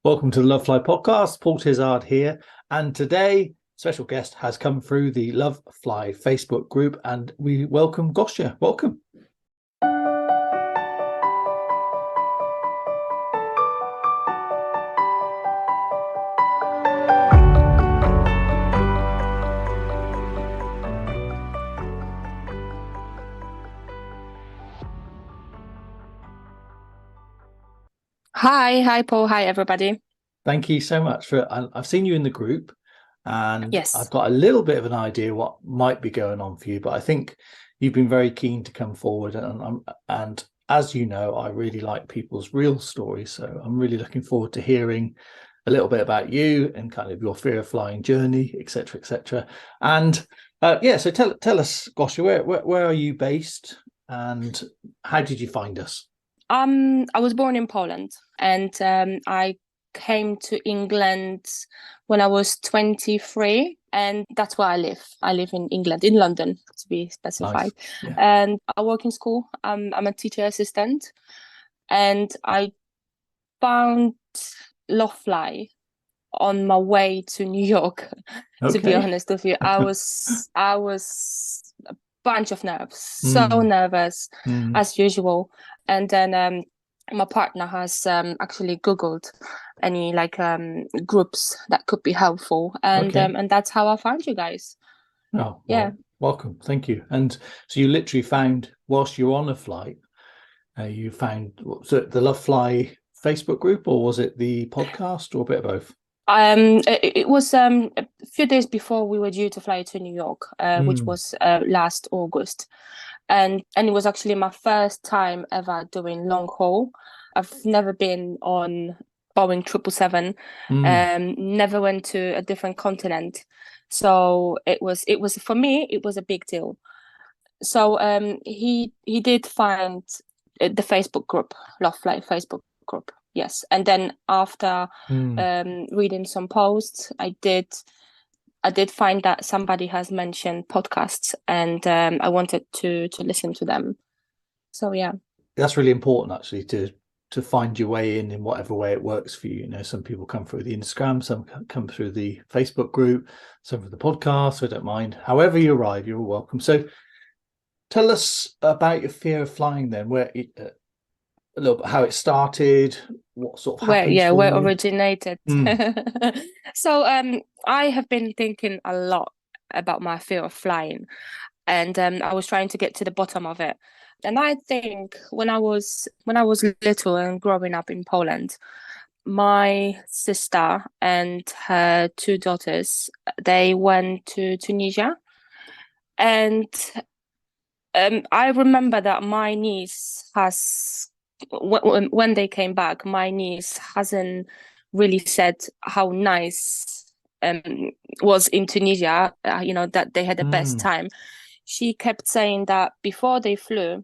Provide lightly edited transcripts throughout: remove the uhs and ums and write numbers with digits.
Welcome to the Love Fly podcast. Paul Tizard here, and today special guest has come through the Love Fly Facebook group, and we welcome Gosia. Welcome. Hi, Paul. Hi, everybody. Thank you so much for. I've seen you in the group, and I've Yes. got a little bit of an idea what might be going on for you. But I think you've been very keen to come forward, and as you know, I really like people's real stories. So I'm really looking forward to hearing a little bit about you and kind of your fear of flying journey, etc., etc. And so tell us, Gosia, where are you based, and how did you find us? I was born in Poland, and I came to England when I was 23, and that's where I live. I live in England, in London, to be specified. Nice. Yeah. And I work in school. I'm a teacher assistant, and I found Fly on my way to New York. To be Okay. honest with you, I was a bunch of nerves, so Mm, nervous mm, as usual. And then my partner has actually Googled any groups that could be helpful, okay. and that's how I found you guys. Oh, Yeah. well, welcome. Thank you. And so you literally found, whilst you were on a flight, you found, was it the Love Fly Facebook group, or was it the podcast, or a bit of both? It was a few days before we were due to fly to New York, which Mm, was last August, and it was actually my first time ever doing long haul. I've never been on Boeing 777, mm, never went to a different continent, so it was for me it was a big deal. So he did find the Facebook group, Love Flight Facebook group. Yes, and then after mm. reading some posts, I did find that somebody has mentioned podcasts, and I wanted to listen to them. So yeah. That's really important, actually, to find your way in whatever way it works for you. You know, some people come through the Instagram, some come through the Facebook group, some through the podcast. So I don't mind. However you arrive, you're welcome. So tell us about your fear of flying then, a little bit how it started, what sort of Where happened yeah, for where you. originated. Mm, So I have been thinking a lot about my fear of flying, and I was trying to get to the bottom of it. And I think when I was little and growing up in Poland, my sister and her two daughters, they went to Tunisia, and I remember that my niece has, when they came back, my niece hasn't really said how nice um was in Tunisia, that they had the best mm. time. She kept saying that before they flew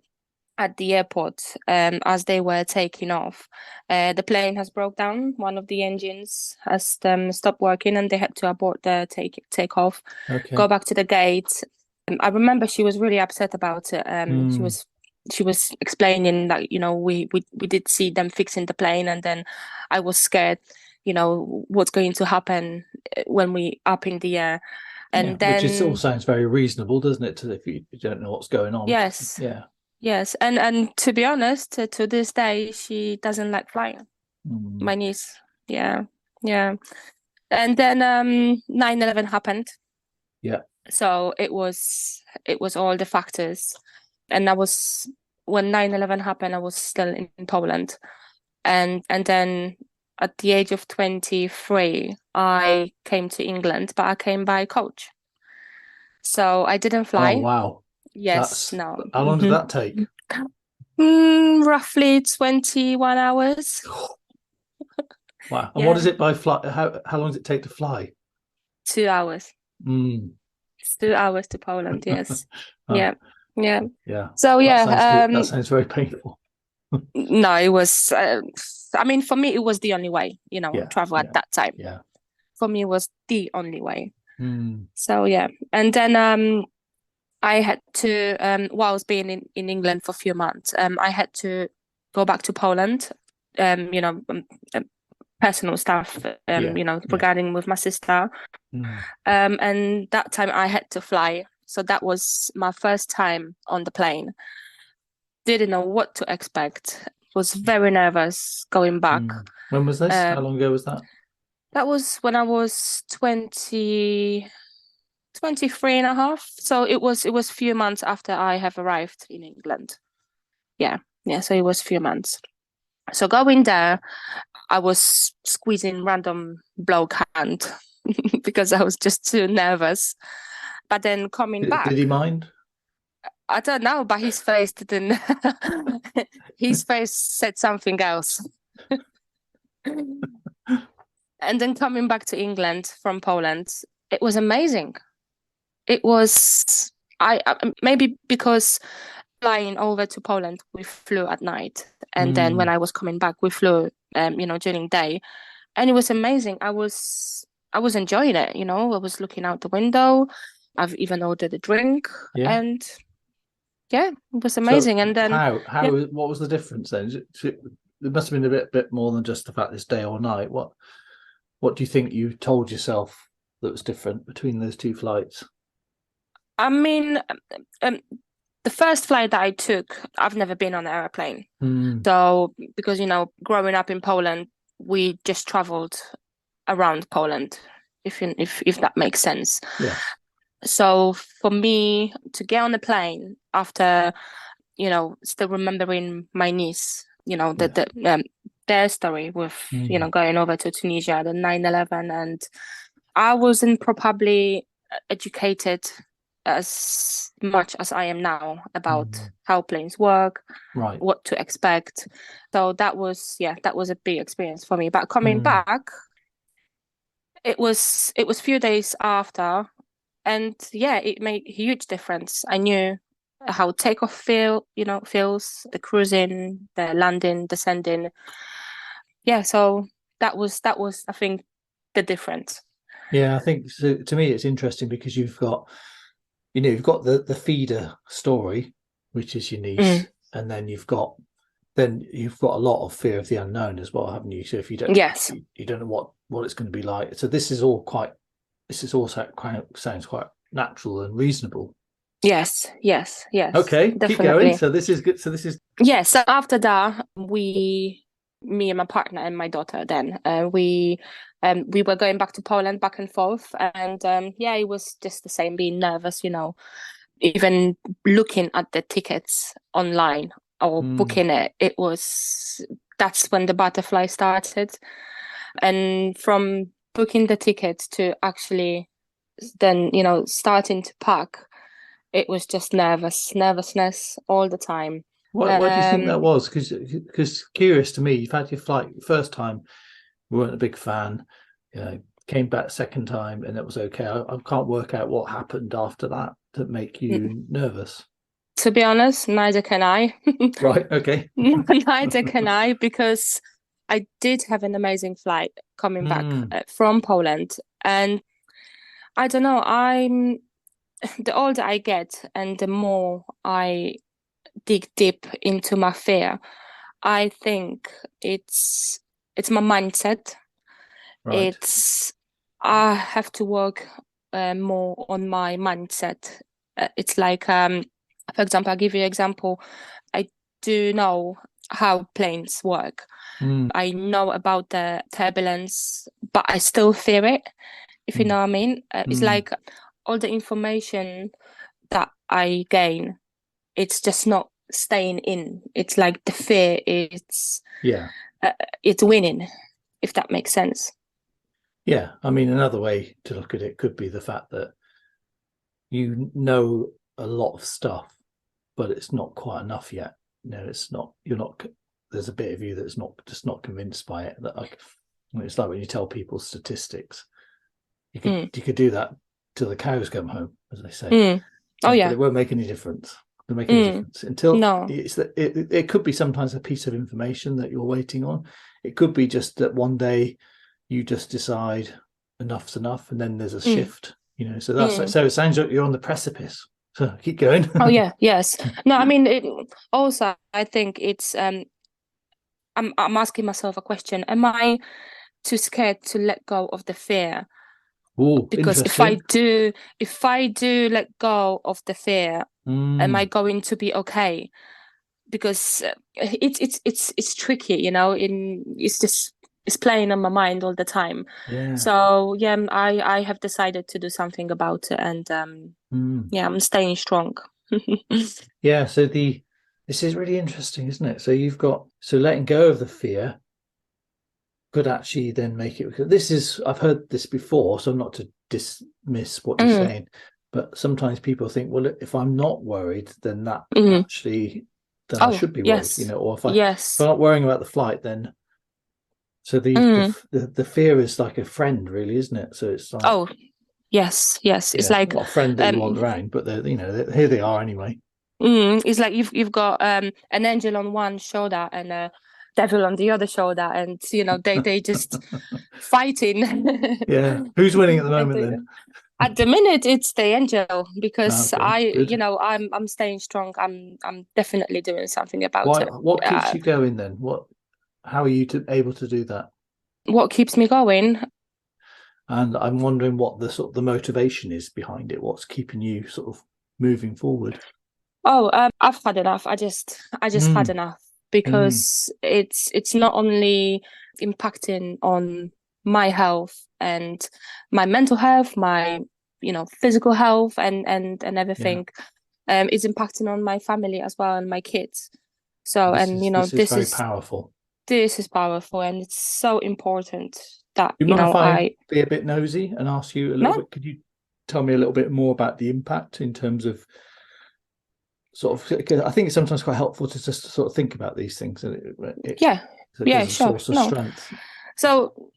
at the airport, as they were taking off, the plane has broke down. One of the engines has stopped working, and they had to abort the take off, go Okay. back to the gate. I remember she was really upset about it. She Mm. was she was explaining that we did see them fixing the plane, and then I was scared, what's going to happen when we up in the air, Yeah, and which is all then sounds very reasonable, doesn't it? If you don't know what's going on. yes. Yeah. Yes, and to be honest, to this day, she doesn't like flying. Mm. My niece, yeah, yeah. And then 9/11 happened, Yeah. so it was all the factors, and I was when 9/11 happened, I was still in Poland, and then at the age of 23, I came to England, but I came by coach, so I didn't Oh, fly. wow. Yes, That's no. how long did that take? Roughly 21 hours. Wow. And what is Yeah, it by flight? How long does it take to fly? 2 hours. Mm. It's 2 hours to Poland. Yes. Oh, Yeah. Yeah. yeah. So That sounds very painful. no, it was. I mean, for me, it was the only way. Yeah. Travel at Yeah. that time. Yeah. For me, it was the only way. Mm. So yeah, and then I had to whilst being in England for a few months, I had to go back to Poland. Um, you know, um, um, personal stuff, Yeah. Yeah. regarding with my sister. Mm. And that time I had to fly. So that was my first time on the plane. Didn't know what to expect. Was very nervous going back. Mm. When was this? How Um, long ago was that? that was when I was 23 and a half. So it was a few months after I have arrived in England. Yeah. Yeah. So it was a few months. So going there, I was squeezing random bloke hand because I was just too nervous. But then coming Did back, he mind? I don't know, but his face didn't. His face said something else. And then coming back to England from Poland, it was amazing. It was maybe because flying over to Poland, we flew at night, and then when Mm. I was coming back, we flew, during day, and it was amazing. I was enjoying it. I was looking out the window. I've even ordered a drink, Yeah. and yeah, it was So amazing. And then yeah, what was the difference then? There must have been a bit more than just the fact it's day or night. What do you think you told yourself that was different between those two flights? I mean, um, the first flight that I took, I've never been on an airplane. Mm. So because growing up in Poland, we just traveled around Poland, if that makes sense. Yes. So for me to get on a plane after, still remembering my niece, Yeah. their story with, Mm. going over to Tunisia, the 9/11, and I wasn't probably educated as much as I am now about Mm. how planes work, Right. what to expect. So that was a big experience for me. But coming Mm. back, it was few days after, and yeah, it made a huge difference. I knew how takeoff feels, the cruising, the landing, descending. Yeah, so that was I think the difference. Yeah, I think so, to me it's interesting because you've got the feeder story, which is your niece, Mm, and then you've got a lot of fear of the unknown as well, haven't you? So if you don't yes. you don't know what it's going to be like. So this is also quite sounds quite natural and reasonable. Yes, yes, yes, Okay, keep going. definitely. So this is good. So this is Yeah, so after that, me and my partner and my daughter, then we were going back to Poland, back and forth, and yeah, it was just the same, being nervous, even looking at the tickets online or mm, booking it. That's when the butterfly started, and from booking the tickets to actually then starting to pack, it was just nervousness all the time. why do you think Um, that was? Because curious to me, you've had your flight first time, we weren't a big fan. Came back second time and it was okay. I can't work out what happened after that to make you nervous. to be honest, neither can I. Right. Okay. Neither can I, because I did have an amazing flight coming back Mm. from Poland, and I don't know. I'm The older I get, and the more I dig deep into my fear, I think it's my mindset. Right. It's I have to work more on my mindset. It's like, for example, I'll give you an example. I do know how planes work. Mm. I know about the turbulence, but I still fear it, if you Mm. know what I mean. It's Mm. like all the information that I gain, it's just not staying in. It's like the fear, Yeah. uh, it's winning, if that makes sense. Yeah. I mean, another way to look at it could be the fact that you know a lot of stuff, but it's not quite enough yet. It's not. You're not. There's a bit of you that's not convinced by it. That it's like when you tell people statistics. Mm, You could do that till the cows come home, as they say. mm. Oh But yeah. it won't make any difference. It'll make any Mm. difference until No. it could be sometimes a piece of information that you're waiting on. It could be just that one day you just decide enough's enough, and then there's a Mm. shift. So that's Mm. so it sounds like you're on the precipice. So keep going. Oh yeah. Yes. No, I mean, also I think it's I'm asking myself a question. Am I too scared to let go of the fear. Oh, Because interesting. if I do let go of the fear, am I Mm, going to be okay? Because it's tricky, you know. It's playing on my mind all the time. yeah. So yeah, I have decided to do something about it, and Mm. yeah, I'm staying strong. Yeah. So this is really interesting, isn't it? So you've got so letting go of the fear could actually then make it because this is I've heard this before, so not to dismiss what you're Mm, saying, but sometimes people think, well, if I'm not worried, then that mm. actually then I Oh should be worried, yes, or if I'm yes. not worrying about the flight, then so Mm. the fear is like a friend, really, isn't it? So it's like Oh yes, yes. It's yeah, like not a friend that you um want around, but here they are anyway. it's like you've got an angel on one shoulder and a devil on the other shoulder, and you know they just fighting. Yeah, who's winning at the moment then? At the minute it's the angel, Ah, because okay, you good. know, I'm staying strong. I'm definitely doing something about Why? it. What keeps you going then? What? How are you able to do that? What keeps me going? And I'm wondering what the sort of the motivation is behind it. What's keeping you sort of moving forward? Oh, I've had enough. I just had Mm, enough, mm, because it's not only impacting on my health and my mental health, my, you know, physical health, and yeah. everything. It's impacting on my family as well, and my kids. So, This and is you know, this is very powerful. this is powerful, and it's so important that, Do you you mind know, if I I be a bit nosy and ask you a little no. bit? Could you tell me a little bit more about the impact in terms of sort of? 'Cause I think it's sometimes quite helpful to just sort of think about these things, and Yeah, it yeah, gives a sure, source of no. strength. So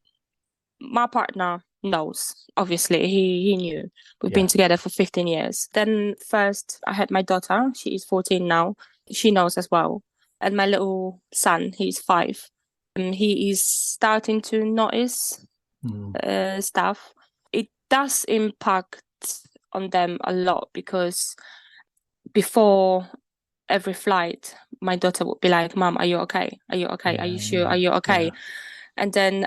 my partner knows, obviously, he knew. We've been Yeah. together for 15 years. Then first I had my daughter, she is 14 now. She knows as well. And my little son, he's 5, and he is starting to notice Mm, stuff. It does impact on them a lot, because before every flight, my daughter would be like, "Mom, are you okay? Are you okay? Are you yeah. sure? Yeah. Are you Yeah. okay?" And then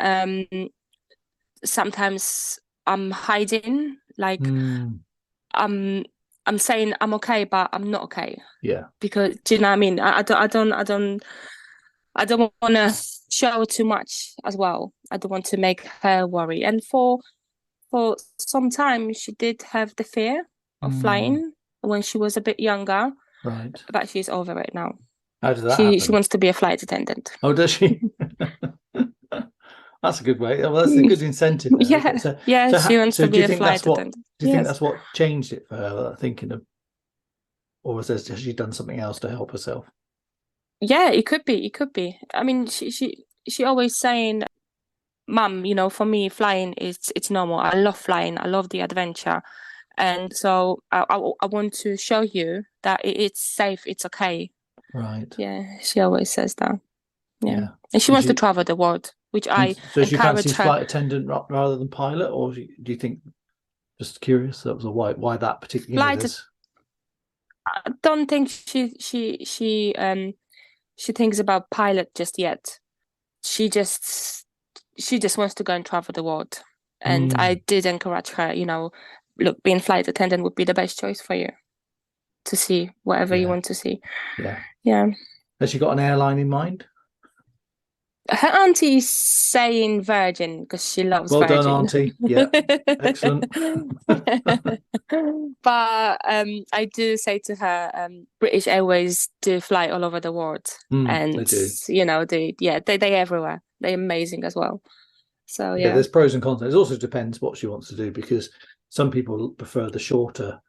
sometimes I'm hiding, like Mm, I'm I'm saying I'm okay, but I'm not okay, yeah. because do you know what I mean? I don't want to show too much as well. I don't want to make her worry. And for some time, she did have the fear of Mm, flying when she was a bit younger, right. but she's over it now. How did that She happen? wants to be a flight attendant. Oh, does she? That's a good way. Well, that's a good incentive then. Okay, Yeah, yeah, she wants so to do be you a think flight that's what attendant. do you think Yes. that's what changed it for her? Thinking of, or has she done something else to help herself? Yeah, it could be. It could be. I mean, she always saying, "Mum, you know, for me, flying is it's normal. I love flying. I love the adventure, and so I want to show you that it's safe. It's okay." Right. Yeah, she always says that. Yeah, Yeah. and she And wants to travel the world, which and I so she encourage fancies her. flight attendant rather than pilot, or do you think just curious that was a why that particular Flight. there's I don't think she thinks about pilot just yet. She just she just wants to go and travel the world. And I mm, did encourage her, you know, look, being flight attendant would be the best choice for you, to see whatever you yeah, want to see. yeah. Yeah. Has she got an airline in mind? Her auntie is saying Virgin because she loves Well done, Virgin. Auntie. Yeah, excellent. But I do say to her, British Airways do fly all over the world, They and do. you know, they everywhere. They're amazing as well. So Yeah, yeah. there's pros and cons. It also depends what she wants to do because some people prefer the shorter,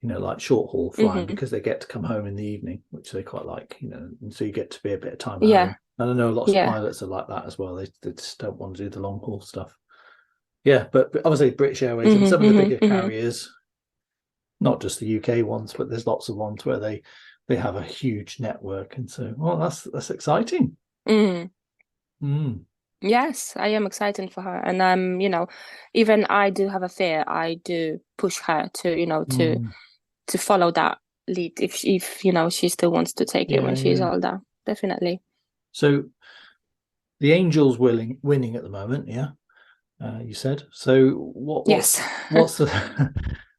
like short haul flying Hmm. because they get to come home in the evening, which they quite like, and so you get to be a bit of time at Yeah, home. And I know lots of yeah. pilots are like that as well. They just don't want to do the long haul stuff. Yeah, but obviously British Airways and Hmm. some of the Hmm. bigger Hmm. carriers, not just the UK ones, but there's lots of ones where they have a huge network, and so well, that's exciting. Hmm. Mm, Yes, I am excited for her, and you know, even I do have a fear. I do push her to, you know, mm. to follow that lead, if, she still wants to take it Yeah, when she's yeah. older. Definitely. So the Angels winning at the moment. Yeah, you said. So Yes. what's the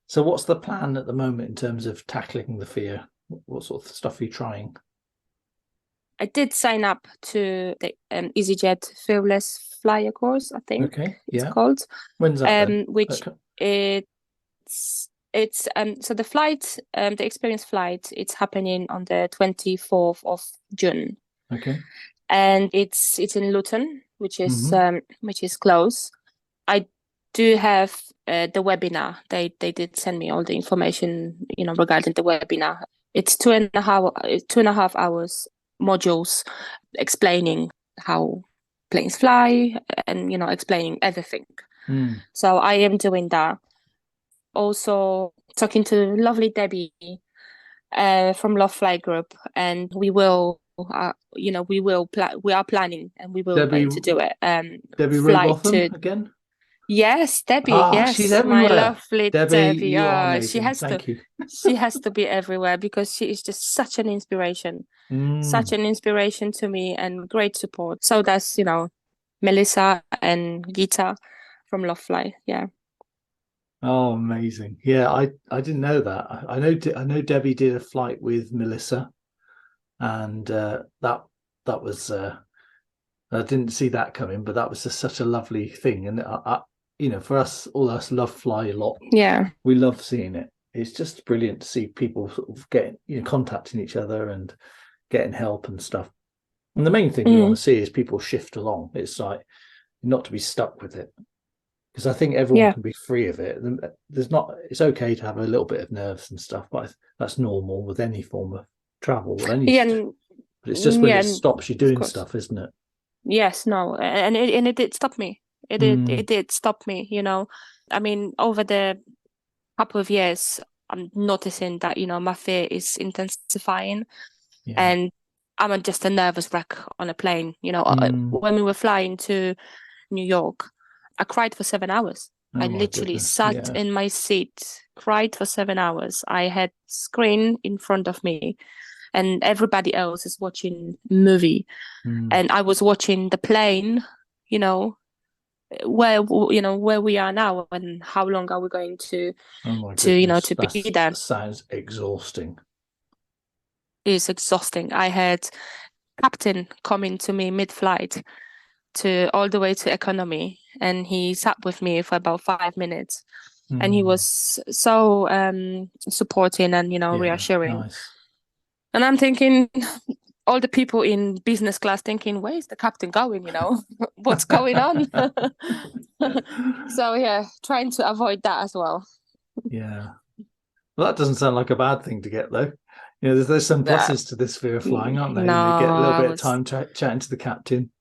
so what's the plan at the moment in terms of tackling the fear? What sort of stuff are you trying? I did sign up to the EasyJet Fearless Flyer course, I think Okay, it's yeah. called, When's that then? which so the flight, the experience flight, it's happening on the 24th of June, Okay. and it's in Luton, Hmm. which is close. I do have the webinar. They did send me all the information, regarding the webinar. It's 2.5 hours modules explaining how planes fly and explaining everything. Mm. So I am doing that. Also talking to lovely Debbie from Love Fly Group, and we are planning, and we will Debbie going to do it. Debbie Flight Robotham to again? Yes, Debbie. Ah, she's Yes, my everywhere. lovely Debbie, Debbie. you are She amazing. has to. Thank you. She has to be everywhere because she is just such an inspiration, such Mm. an inspiration to me, and great support. So that's Melissa and Gita from Love Fly. Yeah. Oh, amazing. Yeah, I didn't know that. I know Debbie did a flight with Melissa, and that was I didn't see that coming, but that was just such a lovely thing. And for us, all us love fly a lot. Yeah. We love seeing it. It's just brilliant to see people sort of getting, contacting each other and getting help and stuff. And the main thing we want Mm, to see is people shift along. It's like not to be stuck with it, because I think everyone yeah. can be free of it. There's not. It's okay to have a little bit of nerves and stuff, but that's normal with any form of travel. Yeah. And, But it's just when yeah. it And stops you of doing course. stuff, isn't it? Yes. No. And it did stop me. It did. Mm, It did stop me. I mean, over the couple of years, I'm noticing that my fear is intensifying, yeah. and I'm just a nervous wreck on a plane. Mm, When we were flying to New York, I cried for 7 hours. I oh my literally goodness. sat Yeah. in my seat, cried for 7 hours. I had screen in front of me, and everybody else is watching movie, Mm, and I was watching the plane. You know, where we are now, and how long are we going to oh my to you know goodness. to be That there. sounds exhausting. Is exhausting. I had captain coming to me mid-flight to all the way to economy, and he sat with me for about 5 minutes, and he Mm, was so supporting and yeah. reassuring. Nice. And I'm thinking, all the people in business class thinking, where's the captain going? What's going on? So yeah, trying to avoid that as well. Yeah. Well, that doesn't sound like a bad thing to get, though. There's some Uh, pluses to this fear of flying, aren't there? no, You get a little I bit of was time chatting to the captain.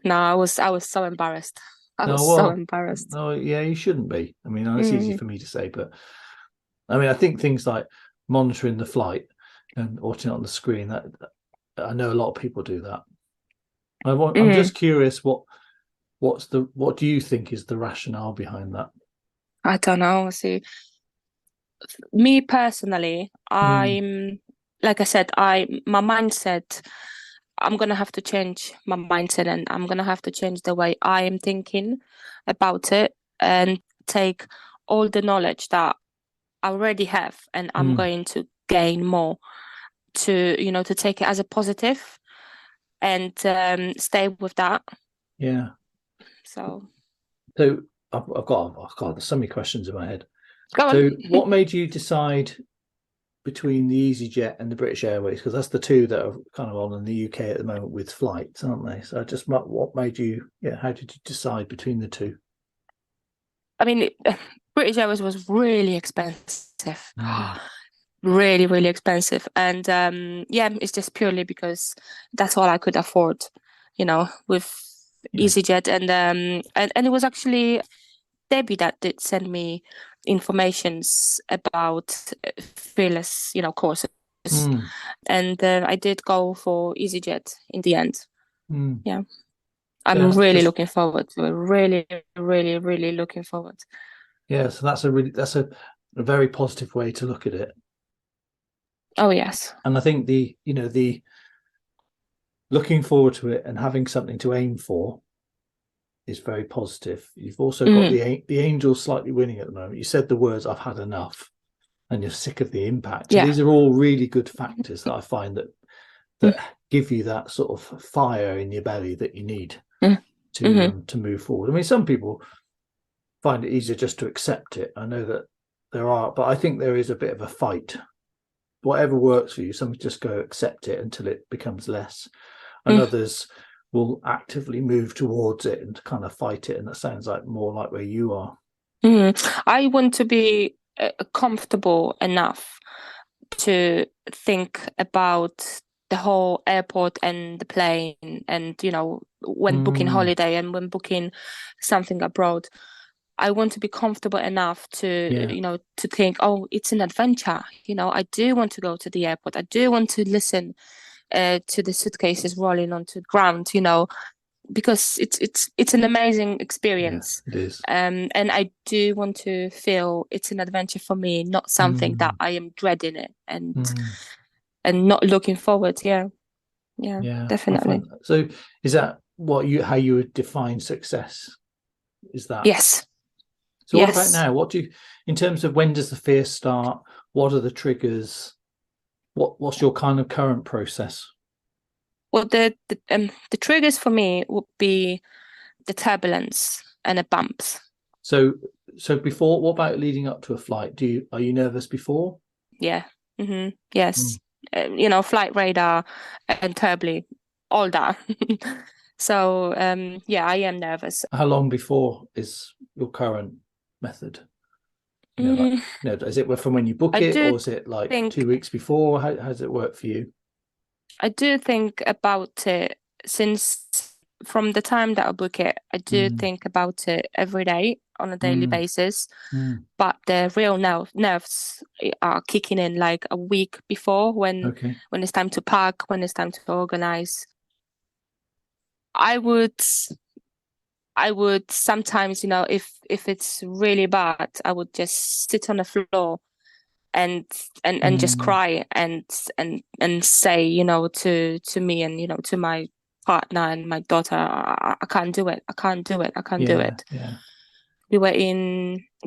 no, I was so embarrassed. I was No, so well, embarrassed. no, yeah, you shouldn't be. I mean, it's easy Mm, for me to say, but I mean, I think things like monitoring the flight and watching it on the screen, that I know a lot of people do that. I'm mm. just curious, what do you think is the rationale behind that? I don't know. See, me personally, Mm, I'm like I said, my mindset. I'm gonna have to change my mindset, and I'm gonna have to change the way I am thinking about it, and take all the knowledge that I already have, and I'm mm, going to gain more to take it as a positive, and stay with that. yeah. So So I've got there's so many questions in my head. go on. So what made you decide between the EasyJet and the British Airways? Because that's the two that are kind of on in the UK at the moment with flights, aren't they? So just what made you? Yeah, how did you decide between the two? I mean, British Airways was really expensive. Mm, Really, really expensive. And yeah, it's just purely because that's all I could afford, with yeah. EasyJet. And it was actually Debbie that did send me informations about fearless, courses. Mm, And I did go for EasyJet in the end. mm. Yeah. So I'm really just looking forward to it. Really, really, really looking forward. yeah. So that's a very positive way to look at it. Oh yes. And I think the looking forward to it and having something to aim for is very positive. You've also got Mm, the Angels slightly winning at the moment. You said the words "I've had enough," and you're sick of the impact. So yeah. these are all really good factors that I find Mm, that give you that sort of fire in your belly that you need mm, mm-hmm. to move forward. I mean, some people find it easier just to accept it. I know that there are, but I think there is a bit of a fight. Whatever works for you, some just go accept it until it becomes less, and Mm, others will actively move towards it and kind of fight it. And that sounds like more like where you are. I want to be comfortable enough to think about the whole airport and the plane and when booking Mm, holiday and when booking something abroad. I want to be comfortable enough to yeah, to think, oh, it's an adventure. I do want to go to the airport. I do want to listen to the suitcases rolling onto the ground, because it's an amazing yeah, experience. it is. And I do want to feel it's an adventure for me, not something that Mm, I am dreading it mm, and not looking forward. Yeah, yeah, yeah, I definitely. find so. Is that what you how you would define success? Is that Yes, so? What about yes. now? What do you, in terms of when does the fear start? What are the triggers? What's your kind of current process? Well, the triggers for me would be the turbulence and the bumps. So so before, what about leading up to a flight? Are you nervous before? Yeah. Mm. Yes. Flight radar and turbulence, all that. So yeah, I am nervous. How long before is your current method? Like, Mm, is it from when you book I it, do or is it like think 2 weeks before? How does it work for you? I do think about it since from the time that I book it. I do Mm, think about it every day on a daily mm, basis. mm. But the real nerves are kicking in like a week before Okay. when it's time to pack, when it's time to organize. I would I would sometimes, if it's really bad, I would just sit on the floor and and just Mm, cry and say, to me and to my partner and my daughter, I can't do it. I can't do it. I can't do yeah, it. yeah. We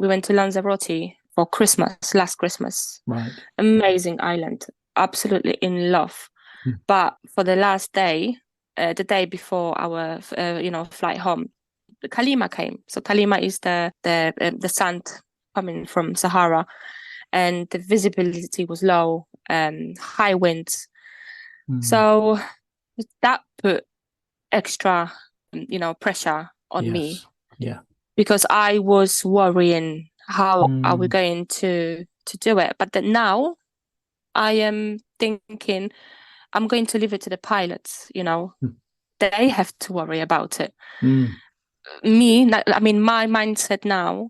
went to Lanzarote for Christmas, last Christmas. Right. Amazing island. Absolutely in love. Mm, But for the last day, the day before our flight home, the Kalima came. So Kalima is the sand coming from Sahara, and the visibility was low, high winds. mm. So that put extra, pressure on me Yes. Yeah. because I was worrying how are we Mm, going to do it. But then now I am thinking I'm going to leave it to the pilots. mm, They have to worry about it. mm. I mean, my mindset now,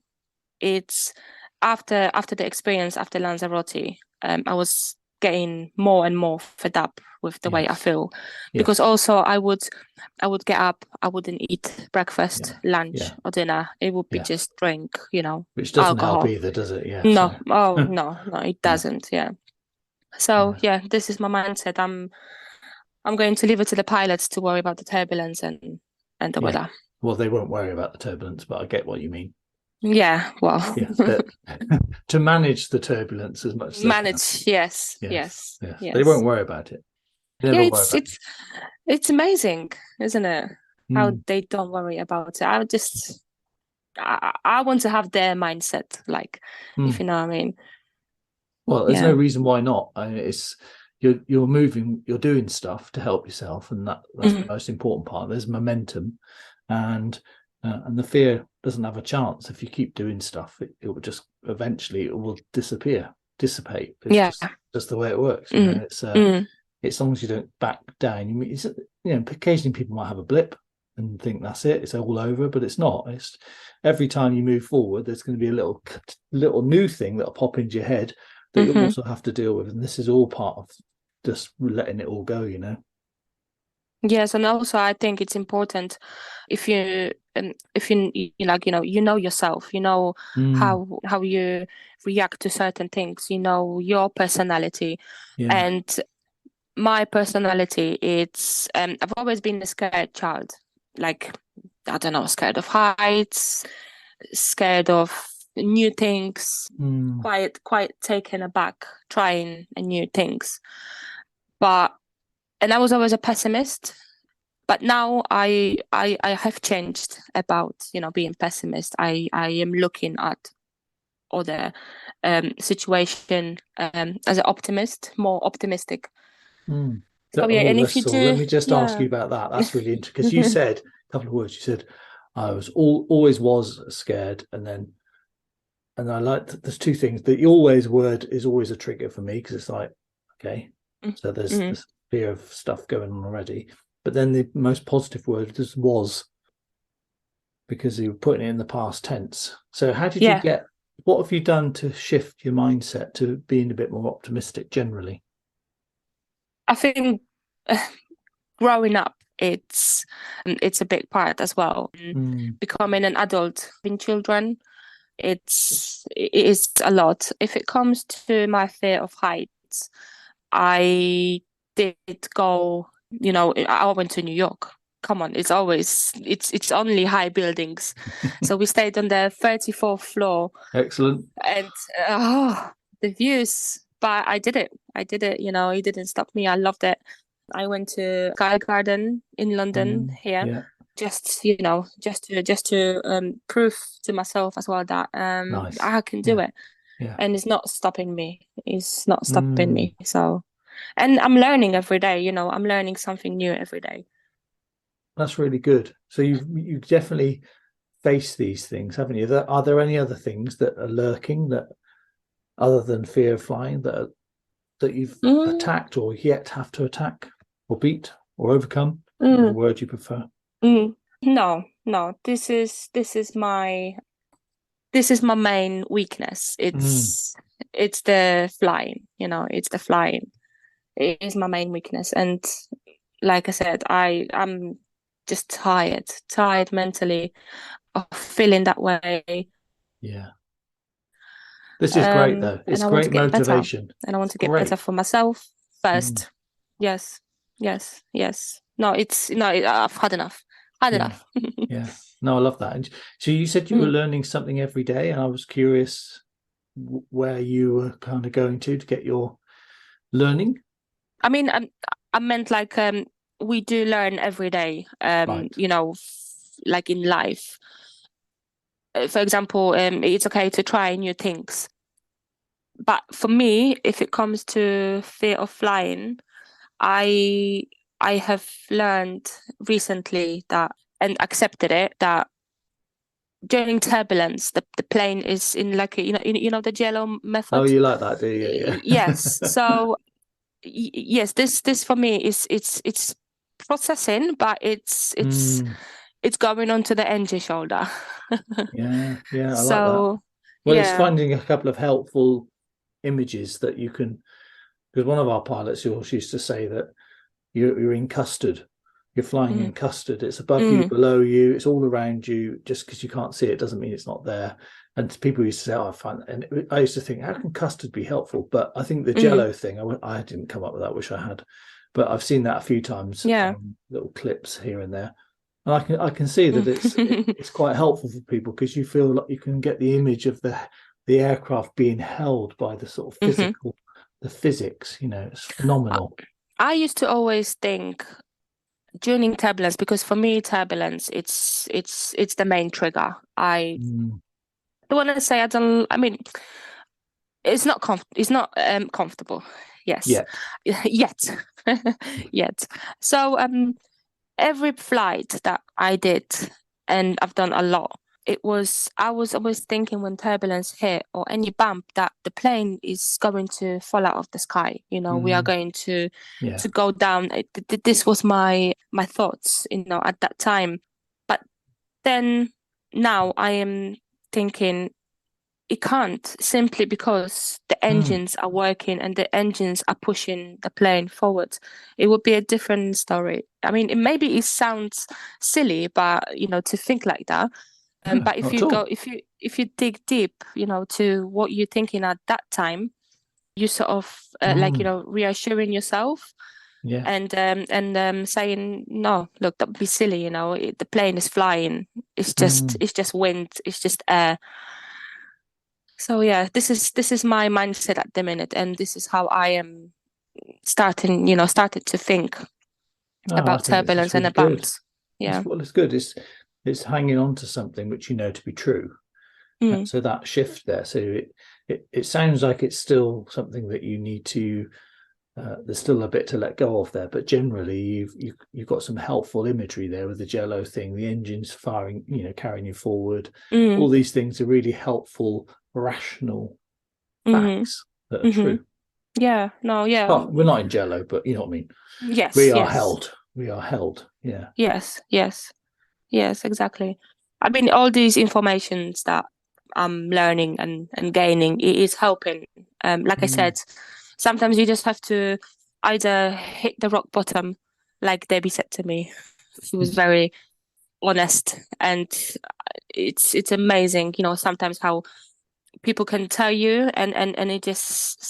it's after the experience after Lanzarote, I was getting more and more fed up with the way I Yes. feel, because Yes. also I would get up, I wouldn't eat breakfast, Yeah. lunch, Yeah. or dinner. It would be Yeah. just drink, Which doesn't help alcohol. either, does it? Yeah. No, So, oh no, no, it yeah. doesn't. Yeah. So Yeah. yeah, this is my mindset. I'm going to leave it to the pilots to worry about the turbulence and the Yeah. weather. Well, they won't worry about the turbulence, but I get what you mean. Yeah, well, Yeah. That to manage the turbulence as much as they can. manage. Yes, Yes. yes, Yes. They yes. won't worry about it. They Yeah, never worry about it. it's amazing, isn't it? How Mm, they don't worry about it. I want to have their mindset, like, if mm. you know what I mean. Well, there's no Yeah. reason why not. I mean, it's you're moving, you're doing stuff to help yourself, and that's the Mhm. most important part. There's momentum, and the fear doesn't have a chance if you keep doing stuff. It will just eventually it will dissipate. It's Yeah. just the way it works. Mm. It's Mm. as long as you don't back down. Occasionally people might have a blip and think that's it, it's all over, but it's not. It's every time you move forward, there's going to be a little new thing that'll pop into your head that you'll Hmm. also have to deal with, and this is all part of just letting it all go. Yes, and also I think it's important if you like yourself, Mm, how you react to certain things, your personality, yeah. and my personality, I've always been a scared child. Like, I don't know, scared of heights, scared of new things, Mm, quite taken aback trying new things. But and I was always a pessimist. But now I have changed about, being pessimist. I am looking at other situation as an optimist, more optimistic. mm. So yeah, and if you So let do, me just ask yeah. you about that. That's really interesting because you said a couple of words. You said I was always was scared, and I like there's two things. The always word is always a trigger for me because it's like, okay, so there's Mm-hmm. this fear of stuff going on already. But then the most positive word is was, because you were putting it in the past tense. So how did you Yeah, get, what have you done to shift your mindset to being a bit more optimistic generally? I think growing up, it's a big part as well. Mm, Becoming an adult, having children, it is a lot. If it comes to my fear of heights, I did go, I went to New York. Come on, it's only high buildings. So we stayed on the 34th floor, excellent. and the views. But I did it. I did it, it didn't stop me. I loved it. I went to Sky Garden in London here, Yeah, just to prove to myself as well that nice. I can do Yeah, it, yeah. and it's not stopping me. It's not stopping Mm, me. So, and I'm learning every day. I'm learning something new every day. that's really good. So you definitely face these things, haven't you? Are there any other things that are lurking that other than fear of flying that you've Mm, attacked or yet have to attack or beat or overcome? Whatever mm, word you prefer. mm. No, no. This is my main weakness. Mm, It's the flying. It's the flying. It is my main weakness, and like I said, I'm just tired mentally of feeling that way. yeah. This is great though. And It's I want to great get better, motivation. and I want It's to get better great. for myself Mm, first. Yes, yes, yes. No, I've had enough. Had yeah, enough. yeah. No, I love that. And so you said you were Mm. learning something every day, and I was curious where you were kind of going to get your learning. I mean, I meant like we do learn every day. Right. Like in life. For example, it's okay to try new things. But for me, if it comes to fear of flying, I I have learned recently that and accepted it that during turbulence, the plane is in like the jello Oh, method. you like that, do you? Yes. Yeah. So yes, this for me is it's processing, but Mm, it's going onto the engine shoulder. yeah, yeah, I like that. So Well, it's yeah. finding a couple of helpful images that you can, because one of our pilots yours used to say that you're in custard. You're flying Mm, in custard. It's above you, mm, below you. It's all around you. Just because you can't see it doesn't mean it's not there. And people used to say, "Oh, I find," and I used to think, "How can custard be helpful?" But I think the mm, Jello thing, I didn't come up with that. Wish I had, but I've seen that a few times, yeah. little clips here and there, and I can see that Mm. it's quite helpful for people because you feel like you can get the image of the aircraft being held by the sort of Hmm. physical, the physics. It's phenomenal. I used to always think during turbulence, because for me turbulence it's the main trigger. I Mm, don't want to say I don't. I mean, it's not comfortable. Yes, yet. yet, yet. So every flight that I did, and I've done a lot, I was always thinking when turbulence hit or any bump that the plane is going to fall out of the sky. We are Mm, going to yeah. go down. This was my thoughts, at that time. But then now I am thinking it can't, simply because the Mm, engines are working and the engines are pushing the plane forward. It would be a different story. I mean, maybe it sounds silly, but to think like that. no, But if not at you go, all. if you dig deep, to what you're thinking at that time, you sort of like Mm, reassuring yourself. Yeah. and saying, no, look, don't be silly, the plane is flying. Mm. It's just wind, it's just air. So yeah, this is my mindset at the minute, and this is how I am started to think Oh, I about think it's turbulence and really the good. bumps. Yeah. It's good. It's hanging on to something which you know to be true. And Mm, so that shift there. So it sounds like it's still something that you need to. There's still a bit to let go of there, but generally you've got some helpful imagery there with the Jello thing, the engines firing, carrying you forward. mm, All these things are really helpful, rational mm, facts that are mm. true. Yeah. No. Yeah. Well, we're not in Jello, but you know what I mean. We Yes. are Yes. held. We are held. Yeah. Yes. Yes. Yes. Exactly. I mean, all these informations that I'm learning and gaining, it is helping. Like I Mm, said, sometimes you just have to either hit the rock bottom, like Debbie said to me. She was very honest, and it's amazing, sometimes how people can tell you, and it just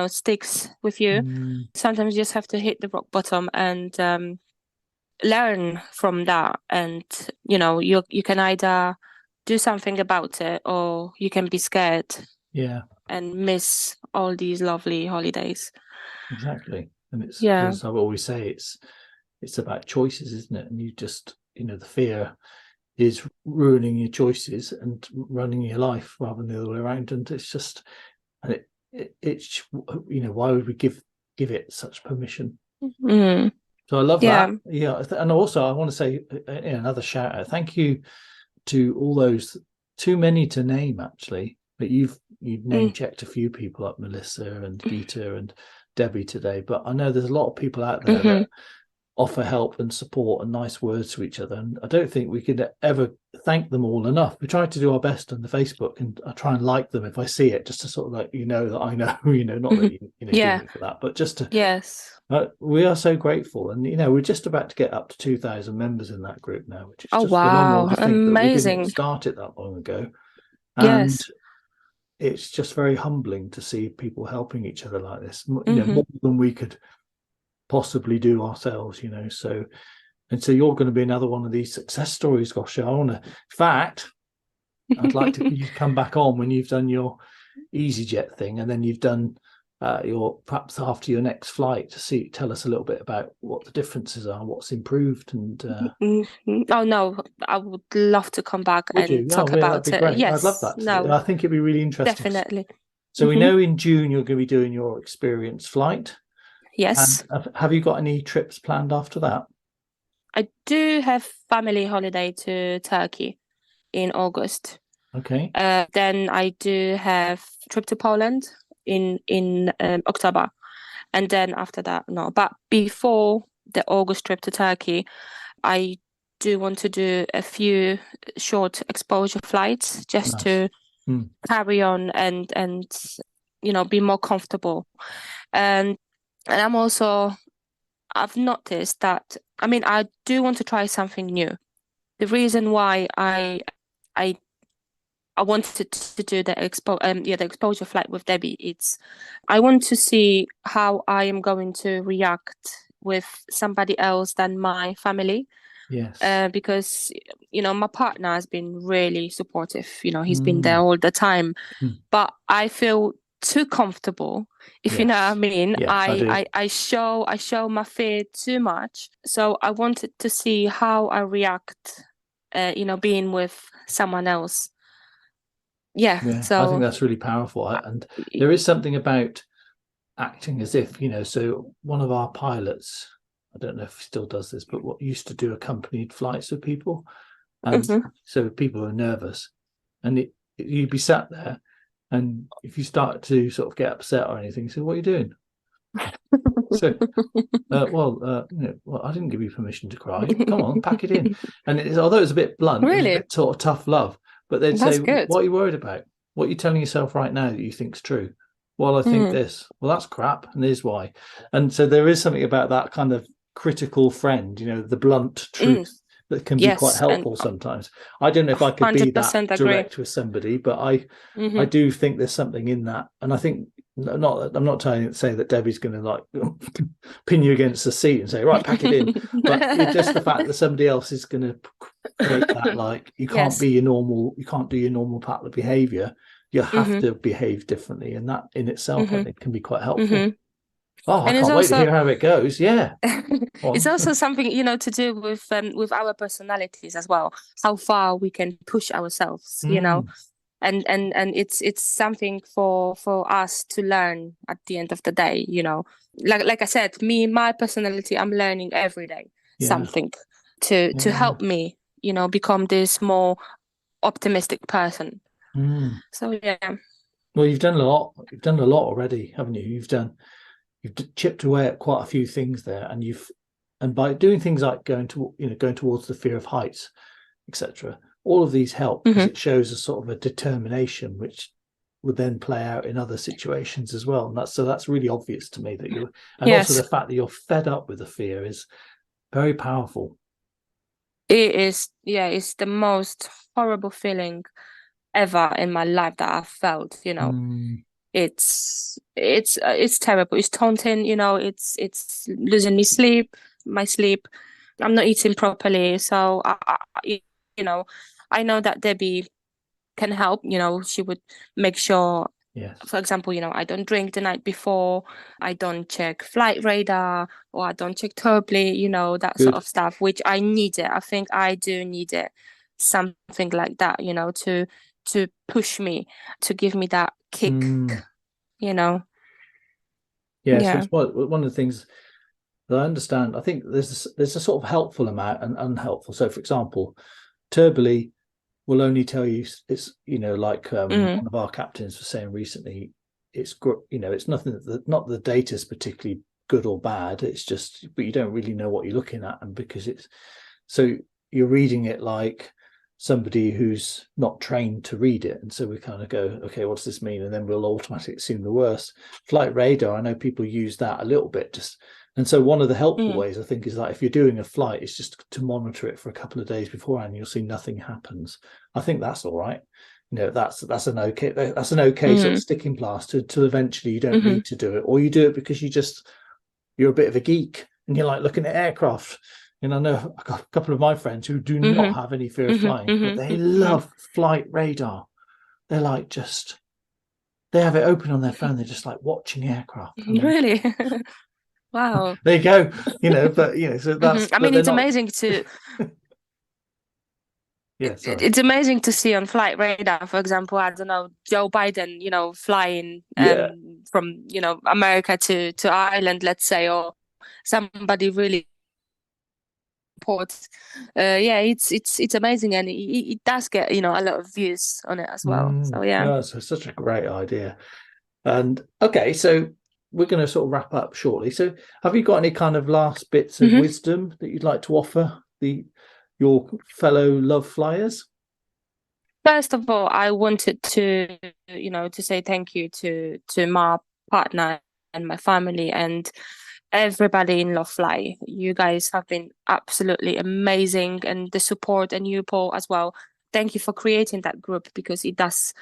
sticks with you. mm, Sometimes you just have to hit the rock bottom and learn from that, and you can either do something about it, or you can be scared yeah, and miss all these lovely holidays. exactly. And it's Yeah. as I always say, it's about choices, isn't it? And you just, the fear is ruining your choices and running your life rather than the other way around. And it's just, and it's why would we give it such permission? Mm. So I love Yeah. that. Yeah, and also I want to say another shout out. Thank you to all those, too many to name actually, but you've name Mm. checked a few people up, Melissa and Geeta and Debbie today. But I know there's a lot of people out there that Hmm. offer help and support and nice words to each other. And I don't think we could ever thank them all enough. We try to do our best on the Facebook, and I try and like them if I see it, just to sort of like, that I know, not Hmm. that do Yeah. me for that, but just to, Yes. we are so grateful. And, we're just about to get up to 2,000 members in that group now, which is Oh, just phenomenal wow. to think that we didn't Amazing. start it that long ago. And Yes. it's just very humbling to see people helping each other like this, Hmm. more than we could possibly do ourselves, so. And so you're going to be another one of these success stories, Gosia. In fact, I'd like to you come back on when you've done your EasyJet thing, and then you've done your, perhaps after your next flight, to tell us a little bit about what the differences are, what's improved, and Oh no, I would love to come back would and you? Oh, talk yeah, that'd about be it. great. I'd love Yes. that. No, I think it'd be really interesting. definitely. So we Hmm. know in June you're going to be doing your experience flight, and Yes. have you got any trips planned after that? I do have family holiday to Turkey in August. Okay, Then I do have trip to Poland in October, and then after that, no. But before the August trip to Turkey, I do want to do a few short exposure flights just nice. to Mm, carry on and be more comfortable. And I'm also, I've noticed that, I mean, I do want to try something new. The reason why I I wanted to do the exposure flight with Debbie, it's I want to see how I am going to react with somebody else than my family. yes. Because my partner has been really supportive. He's been there Mm, all the time, mm, but I feel too comfortable, if you know what I yes. mean. Yes, I I, do. I I show I show my fear too much, so I wanted to see how I react, being with someone else. Yeah, Yeah, I think so that's really powerful. And y- there is something about acting as if, so one of our pilots, I don't know if he still does this, but what used to do accompanied flights with people. And Mhm. so people are nervous, and you'd be sat there, and if you start to sort of get upset or anything, so what are you doing? So, well, I didn't give you permission to cry. Come on, pack it in. And although it's a bit blunt, it was a Really, bit sort of tough love. But they'd say, that's good. "What are you worried about? What are you telling yourself right now that you think's true?" Well, I think Mm, this. Well, that's crap, and here's why. And so there is something about that kind of critical friend, the blunt mm, truth that can be quite yes, and helpful sometimes. I don't know if I could be that 100% agree. direct with somebody, but I Hmm. do think there's something in that, and I think I'm not trying to say that Debbie's going to like pin you against the seat and say, right, pack it in. But it's just the fact that somebody else is going to create that, like, you can't Yes. be your normal, you can't do your normal pattern of behavior. You have to behave differently. And that in itself, I think, can be quite helpful. Oh, I And it's can't wait to also hear how it goes. Yeah. it's also something, to do with our personalities as well, how far we can push ourselves, and it's something for us to learn at the end of the day, like I said, my personality, I'm learning every day Yeah. something to Yeah. help me, become this more optimistic person. Mm. So yeah. Well, you've done a lot. You've done a lot already, haven't you? You've chipped away at quite a few things there, and by doing things like going towards the fear of heights, etc. All of these help because it shows a sort of a determination which would then play out in other situations as well. And that's really obvious to me that and also Yes, the fact that you're fed up with the fear is very powerful. it is. Yeah, it's the most horrible feeling ever in my life that I've felt. Mm, It's terrible. It's taunting, it's losing my sleep. I'm not eating properly. So you know, I know that Debbie can help. She would make sure, yes, for example, I don't drink the night before, I don't check flight radar, or I don't check turbly, that sort good. of stuff, which I need it. I think I do need it. Something like that, to push me, to give me that kick, Mm, you know. yeah, so Yeah. it's one of the things that I understand. I think there's a sort of helpful amount and unhelpful. So, for example, turbally will only tell you it's like Mm, one of our captains was saying recently, it's nothing that not the data is particularly good or bad, it's just, but you don't really know what you're looking at, and because it's so you're reading it like somebody who's not trained to read it, and so we kind of go, okay, what does this mean, and then we'll automatically assume the worst. Flight radar, I know people use that a little bit, just, and so one of the helpful mm, ways, I think, is that if you're doing a flight, it's just to monitor it for a couple of days beforehand. You'll see nothing happens. I think that's all right. That's an okay sort of mm, sticking plaster till eventually you don't mm, need to do it, or you do it because you're a bit of a geek and you like looking at aircraft. And I know a couple of my friends who do not mm, have any fear of mm, flying, but they mm, love flight radar. They're like they have it open on their phone. They're just like watching aircraft, and then really. Wow. there you go. But so I but mean, they're it's not. amazing to Yeah, sorry. it's amazing to see on flight radar, for example, I don't know, Joe Biden, flying Yeah. from, America to Ireland, let's say, or somebody really important. Yeah, it's amazing, and it does get, a lot of views on it as well. So yeah. No, it's such a great idea. And okay, so we're going to sort of wrap up shortly. So, have you got any kind of last bits of hmm wisdom that you'd like to offer your fellow love flyers? First of all, I wanted to say thank you to my partner and my family and everybody in Love Fly. You guys have been absolutely amazing, and the support, and you, Paul, as well. Thank you for creating that group, because it does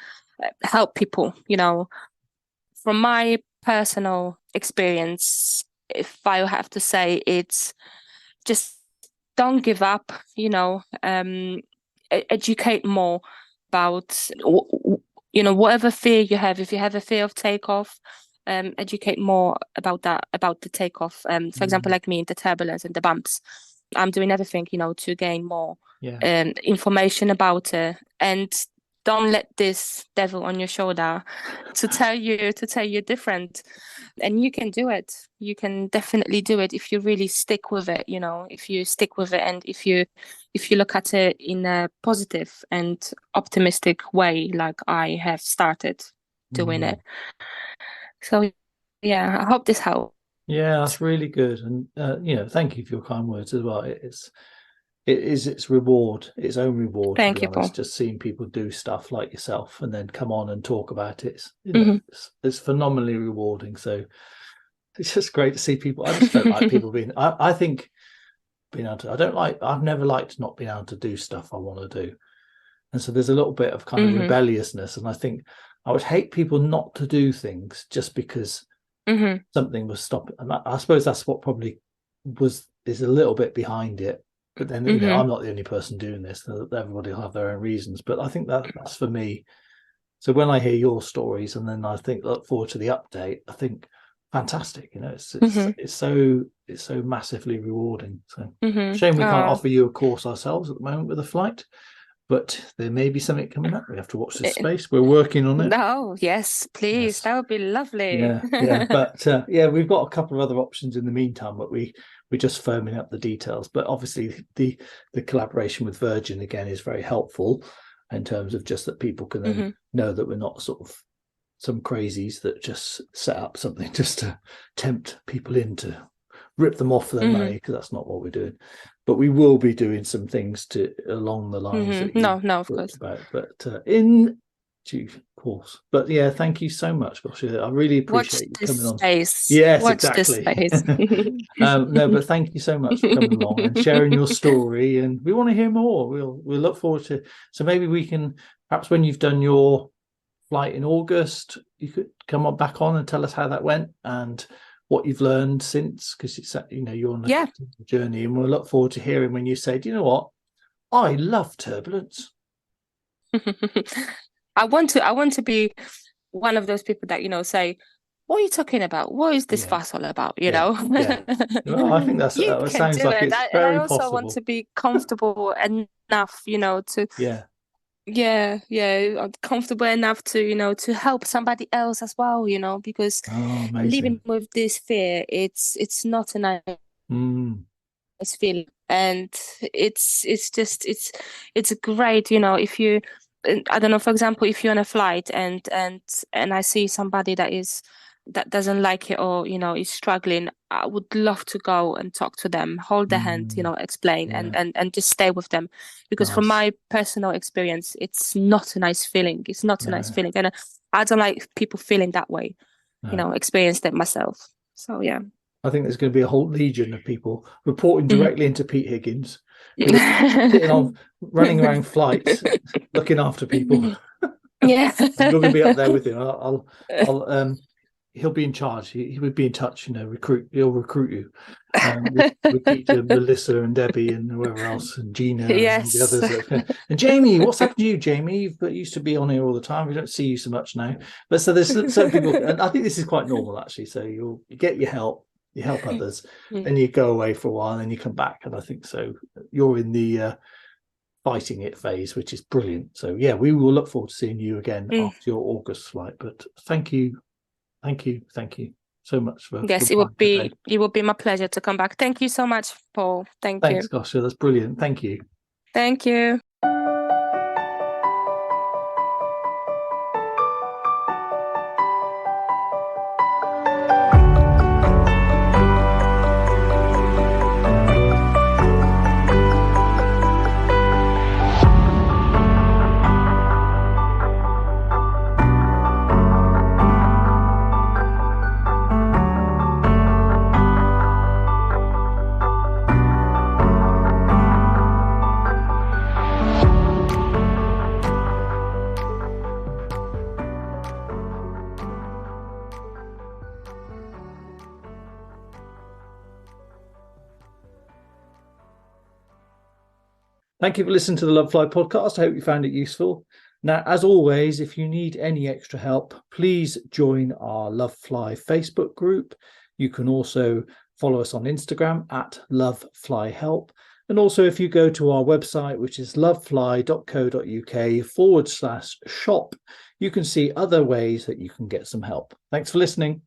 help people. From my personal experience, if I have to say, it's just don't give up. Educate more about whatever fear you have. If you have a fear of takeoff, educate more about that, about the takeoff. For example, Mm, like me, the turbulence and the bumps. I'm doing everything, to gain more yeah. information about it, and don't let this devil on your shoulder to tell you different. And you can do it. You can definitely do it if you really stick with it. If you stick with it, and if you look at it in a positive and optimistic way, like I have started doing Mm. it. So yeah, I hope this helps. Yeah, that's really good. And thank you for your kind words as well. It is its reward, its own reward, to be Thank you, Paul. honest. Just seeing people do stuff like yourself and then come on and talk about it, hmm it's phenomenally rewarding. So it's just great to see people. I just don't like people being. I think being able to. I don't like. I've never liked not being able to do stuff I want to do, and so there's a little bit of kind of hmm rebelliousness. And I think I would hate people not to do things just because Hmm. something was stopping. And I suppose that's what probably is a little bit behind it. But then, Hmm. I'm not the only person doing this. Everybody will have their own reasons. But I think that's for me. So when I hear your stories and then I think look forward to the update, I think fantastic. Hmm. It's so massively rewarding. So Hmm. shame we can't Oh. offer you a course ourselves at the moment with a flight, but there may be something coming up. We have to watch this Eh, space. We're working on it. no, yes, please. Yes. That would be lovely. Yeah. But yeah, we've got a couple of other options in the meantime, but we're just firming up the details. But obviously, the collaboration with Virgin again is very helpful in terms of just that people can then Hmm. know that we're not sort of some crazies that just set up something just to tempt people in to rip them off for their Hmm. money, because that's not what we're doing. But we will be doing some things to along the lines Hmm. that you No, no, of talked course. about, but in due course. But yeah, thank you so much, Gosia. I really Watch appreciate you this coming on. space. Yes, Watch this exactly. space. No, but thank you so much for coming along and sharing your story. And we want to hear more. We'll look forward to. So maybe we can, perhaps when you've done your flight in August, you could come on back on and tell us how that went and what you've learned since, because it's you're on a Yeah. journey, and we'll look forward to hearing when you say, do you know what, I love turbulence. I want to be one of those people that, say, what are you talking about? What is this Yeah, fuss all about? yeah, yeah. Well, I think You that can sounds do like it. it's And I very also want possible. to be comfortable enough, to, Yeah. yeah, yeah, comfortable enough to, to help somebody else as well, because Oh, living amazing. with this fear, it's not a nice Mm, feeling. And it's great, if you, I don't know, for example, if you're on a flight and I see somebody that doesn't like it, or is struggling, I would love to go and talk to them, hold their hand, mm, explain, yeah, and just stay with them, because from nice. my personal experience, it's not a nice feeling. It's not a nice No, feeling, and I don't like people feeling that way. no. Experienced it myself. So yeah. I think there's going to be a whole legion of people reporting Mhm. directly into Pete Higgins, because sitting on running around flights, looking after people. Yeah. You're going to be up there with him. I'll he'll be in charge. He would be in touch. He'll recruit you. With Peter, Melissa, and Debbie, and whoever else, and Gina, and all the Yes. others. And Jamie, what's happened to you, Jamie? You used to be on here all the time. We don't see you so much now. But so there's certain people, and I think this is quite normal actually. So you get your help, you help others, then you go away for a while, and then you come back. And I think so. You're in the fighting it phase, which is brilliant. So yeah, we will look forward to seeing you again Mm. after your August flight. But thank you so much for your Yes, it time would today. be my pleasure to come back. Thank you so much, Paul. Thank Thanks, you. Gosia. That's brilliant. Thank you. Thank you. Thank you for listening to the Love Fly podcast. I hope you found it useful. Now, as always, if you need any extra help, please join our Love Fly Facebook group. You can also follow us on Instagram at Love Fly Help. And also, if you go to our website, which is lovefly.co.uk/shop, you can see other ways that you can get some help. Thanks for listening.